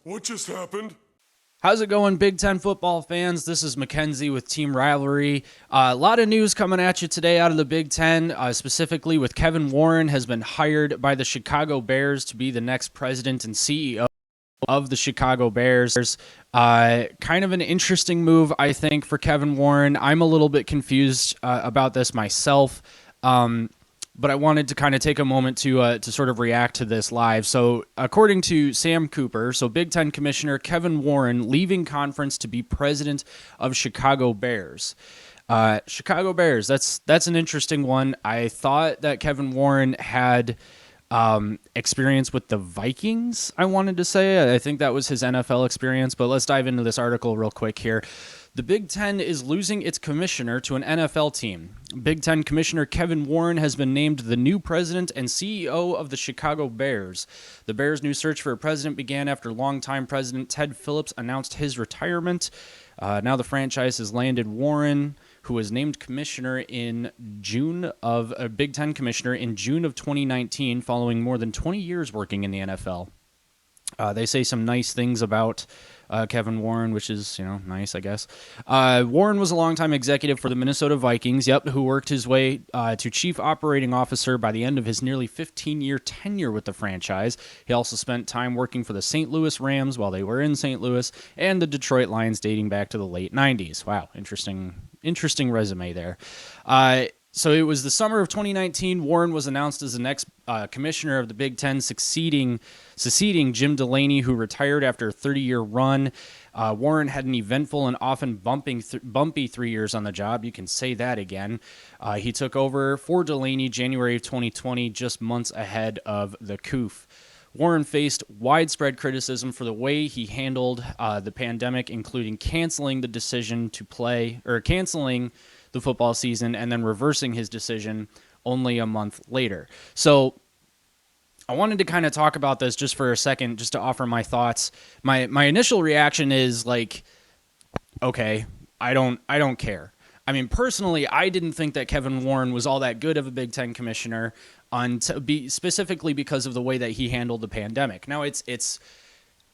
What just happened? How's it going, Big Ten football fans? This is Mackenzie with Team Rivalry. A lot of news coming at you today out of the Big Ten, specifically with Kevin Warren has been hired by the Chicago Bears to be the next president and CEO of the Chicago Bears. Kind of an interesting move, I think, for Kevin Warren. I'm a little bit confused about this myself. But I wanted to kind of take a moment to sort of react to this live. So, according to Sam Cooper, so Big Ten Commissioner Kevin Warren leaving conference to be president of Chicago Bears. Chicago Bears. That's an interesting one. I thought that Kevin Warren had experience with the Vikings. I wanted to say. I think that was his NFL experience. But let's dive into this article real quick here. The Big Ten is losing its commissioner to an NFL team. Big Ten Commissioner Kevin Warren has been named the new president and CEO of the Chicago Bears. The Bears' new search for a president began after longtime president Ted Phillips announced his retirement. Now the franchise has landed Warren, who was named commissioner in June of Big Ten commissioner in June of 2019, following more than 20 years working in the NFL. They say some nice things about Kevin Warren, which is, nice, I guess. Warren was a longtime executive for the Minnesota Vikings, who worked his way to chief operating officer by the end of his nearly 15-year tenure with the franchise. He also spent time working for the St. Louis Rams while they were in St. Louis and the Detroit Lions dating back to the late 90s. Wow, interesting resume there. So it was the summer of 2019. Warren was announced as the next commissioner of the Big Ten, succeeding Jim Delaney, who retired after a 30-year run. Warren had an eventful and often bumpy 3 years on the job. You can say that again. He took over for Delaney January of 2020, just months ahead of the coup. Warren faced widespread criticism for the way he handled the pandemic, including canceling the football season and then reversing his decision only a month later. So I wanted to kind of talk about this just for a second, just to offer my thoughts. My initial reaction is like, okay, I don't care. I mean, personally, I didn't think that Kevin Warren was all that good of a Big Ten commissioner, specifically because of the way that he handled the pandemic. Now, it's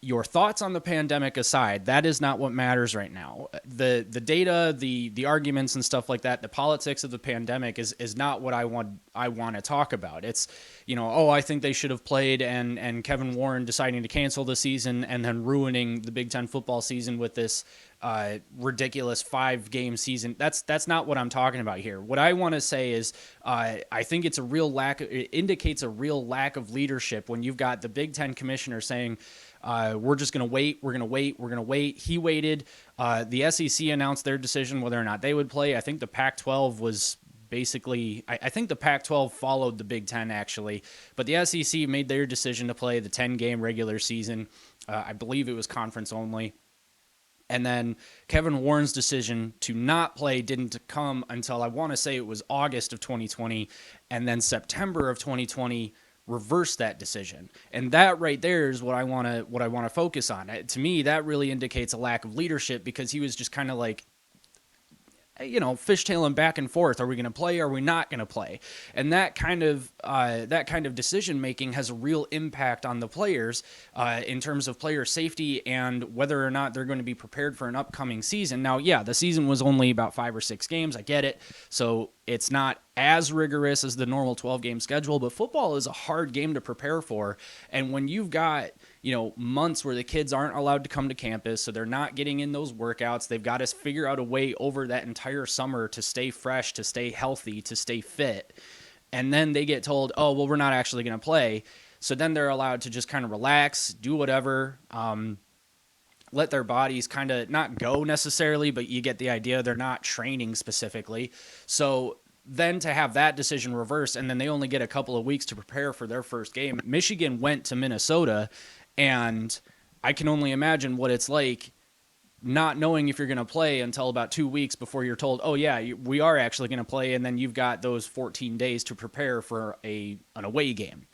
your thoughts on the pandemic aside, that is not what matters right now. The data, the arguments and stuff like that, the politics of the pandemic is not what I want to talk about. It's, I think they should have played, and Kevin Warren deciding to cancel the season and then ruining the Big Ten football season with this ridiculous 5-game season. That's not what I'm talking about here. What I want to say is I think it indicates a real lack of leadership when you've got the Big Ten commissioner saying, we're just going to wait. We're going to wait. We're going to wait. He waited. The SEC announced their decision whether or not they would play. I think the Pac-12 was basically, I think the Pac-12 followed the Big Ten actually, but the SEC made their decision to play the 10-game regular season. I believe it was conference only. And then Kevin Warren's decision to not play didn't come until, I want to say it was August of 2020, and then September of 2020 reversed that decision. And that right there is what I want to focus on. To me, that really indicates a lack of leadership, because he was just kind of like, fishtailing back and forth. Are we going to play? Are we not going to play? And that kind of decision making has a real impact on the players in terms of player safety and whether or not they're going to be prepared for an upcoming season. Now, yeah, the season was only about 5 or 6 games. I get it. So it's not as rigorous as the normal 12-game schedule, but football is a hard game to prepare for. And when you've got, months where the kids aren't allowed to come to campus, so they're not getting in those workouts, they've got to figure out a way over that entire summer to stay fresh, to stay healthy, to stay fit. And then they get told, oh, well, we're not actually going to play. So then they're allowed to just kind of relax, do whatever, let their bodies kind of not go necessarily, but you get the idea. They're not training specifically. So then to have that decision reversed, and then they only get a couple of weeks to prepare for their first game. Michigan went to Minnesota, and I can only imagine what it's like not knowing if you're going to play until about 2 weeks before you're told, oh yeah, we are actually going to play. And then you've got those 14 days to prepare for an away game.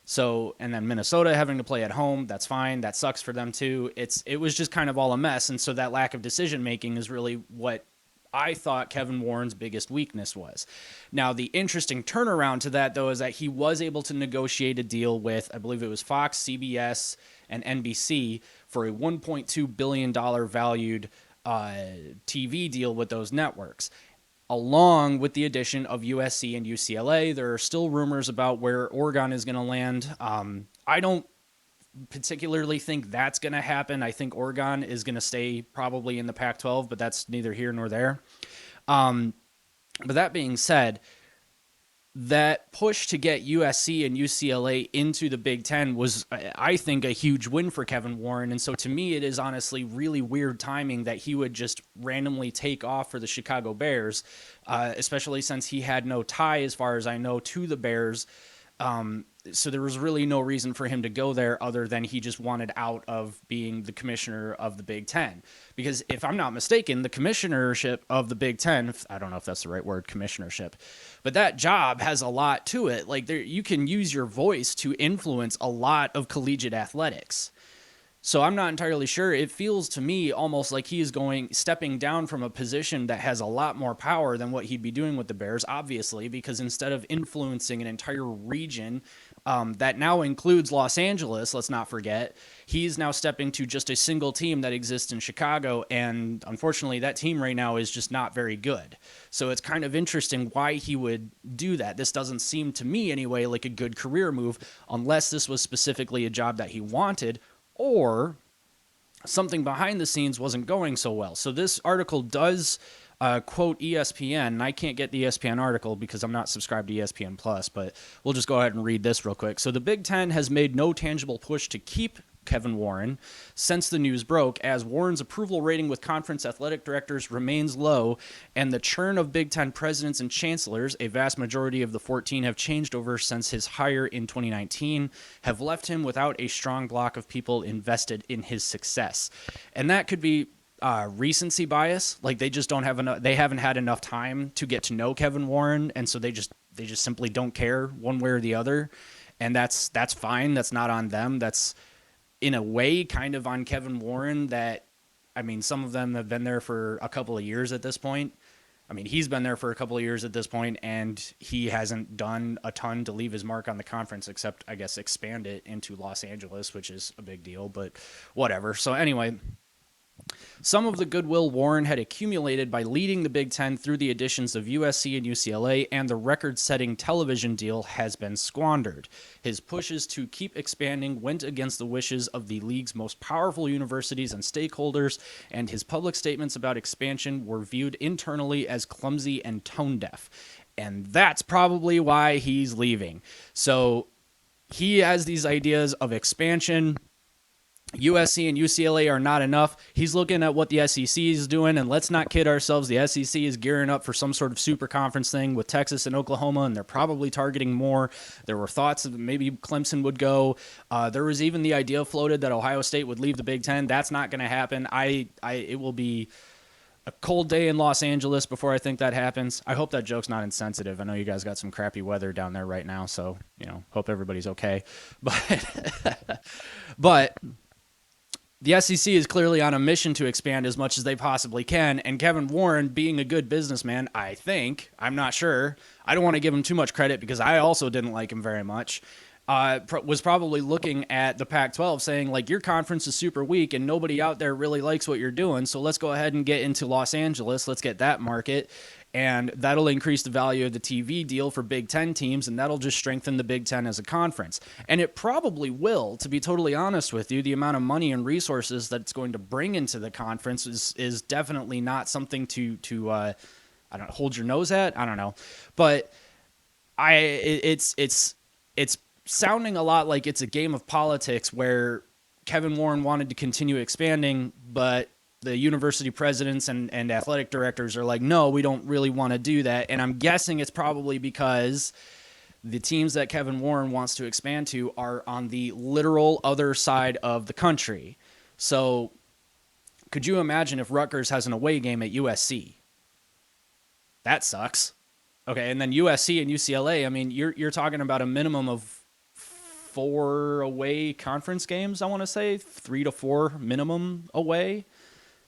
So, and then Minnesota having to play at home, that's fine. That sucks for them too. It was just kind of all a mess. And so that lack of decision making is really what I thought Kevin Warren's biggest weakness was. Now, the interesting turnaround to that, though, is that he was able to negotiate a deal with, I believe it was Fox, CBS, and NBC for a $1.2 billion valued TV deal with those networks. Along with the addition of USC and UCLA, there are still rumors about where Oregon is going to land. I don't particularly think that's going to happen. I think Oregon is going to stay probably in the Pac-12, but that's neither here nor there. But that being said, that push to get USC and UCLA into the Big Ten was, I think, a huge win for Kevin Warren. And so to me, it is honestly really weird timing that he would just randomly take off for the Chicago Bears, especially since he had no tie, as far as I know, to the Bears. So there was really no reason for him to go there other than he just wanted out of being the commissioner of the Big Ten. Because if I'm not mistaken, the commissionership of the Big Ten, I don't know if that's the right word, commissionership, but that job has a lot to it. Like you can use your voice to influence a lot of collegiate athletics. So I'm not entirely sure. It feels to me almost like he is stepping down from a position that has a lot more power than what he'd be doing with the Bears, obviously, because instead of influencing an entire region that now includes Los Angeles, let's not forget, he's now stepping to just a single team that exists in Chicago. And unfortunately, that team right now is just not very good. So it's kind of interesting why he would do that. This doesn't seem to me anyway like a good career move, unless this was specifically a job that he wanted, or something behind the scenes wasn't going so well. So this article does quote ESPN, and I can't get the ESPN article because I'm not subscribed to ESPN Plus, but we'll just go ahead and read this real quick. So the Big Ten has made no tangible push to keep Kevin Warren since the news broke, as Warren's approval rating with conference athletic directors remains low, and the churn of Big Ten presidents and chancellors, a vast majority of the 14 have changed over since his hire in 2019, have left him without a strong block of people invested in his success. And that could be recency bias. Like they just don't have enough, they haven't had enough time to get to know Kevin Warren, and so they just simply don't care one way or the other. And that's fine. That's not on them. That's in a way kind of on Kevin Warren. That, I mean, some of them have been there for a couple of years at this point. I mean, he's been there for a couple of years at this point, and he hasn't done a ton to leave his mark on the conference, except, I guess, expand it into Los Angeles, which is a big deal, but whatever. So anyway, some of the goodwill Warren had accumulated by leading the Big Ten through the additions of USC and UCLA and the record-setting television deal has been squandered. His pushes to keep expanding went against the wishes of the league's most powerful universities and stakeholders, and his public statements about expansion were viewed internally as clumsy and tone-deaf. And that's probably why he's leaving. So he has these ideas of expansion. USC and UCLA are not enough. He's looking at what the SEC is doing, and let's not kid ourselves. The SEC is gearing up for some sort of super conference thing with Texas and Oklahoma, and they're probably targeting more. There were thoughts that maybe Clemson would go. There was even the idea floated that Ohio State would leave the Big Ten. That's not going to happen. It will be a cold day in Los Angeles before I think that happens. I hope that joke's not insensitive. I know you guys got some crappy weather down there right now, so, hope everybody's okay. But the SEC is clearly on a mission to expand as much as they possibly can, and Kevin Warren, being a good businessman, I think, I'm not sure, I don't want to give him too much credit because I also didn't like him very much, was probably looking at the Pac-12 saying, like, your conference is super weak and nobody out there really likes what you're doing, so let's go ahead and get into Los Angeles, let's get that market, and that'll increase the value of the TV deal for Big Ten teams, and that'll just strengthen the Big Ten as a conference. And it probably will, to be totally honest with you. The amount of money and resources that it's going to bring into the conference is definitely not something to I don't know, hold your nose at. I don't know, but it's sounding a lot like it's a game of politics where Kevin Warren wanted to continue expanding, but the university presidents and athletic directors are like, no, we don't really want to do that. And I'm guessing it's probably because the teams that Kevin Warren wants to expand to are on the literal other side of the country. So could you imagine if Rutgers has an away game at USC? That sucks. Okay, and then USC and UCLA, I mean, you're talking about a minimum of 4 away conference games, I want to say, 3 to 4 minimum away.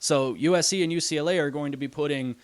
So USC and UCLA are going to be putting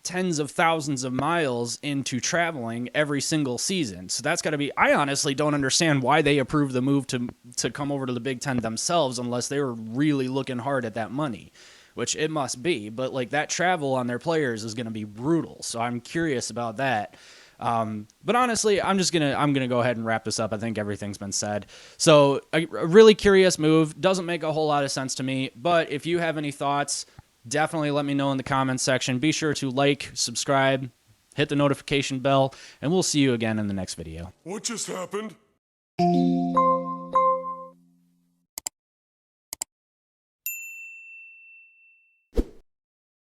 tens of thousands of miles into traveling every single season. So that's got to be, I honestly don't understand why they approved the move to come over to the Big Ten themselves unless they were really looking hard at that money, which it must be. But like that travel on their players is going to be brutal. So I'm curious about that. But honestly, I'm gonna go ahead and wrap this up. I think everything's been said. So a really curious move. Doesn't make a whole lot of sense to me. But if you have any thoughts, definitely let me know in the comments section. Be sure to like, subscribe, hit the notification bell, and we'll see you again in the next video. What just happened?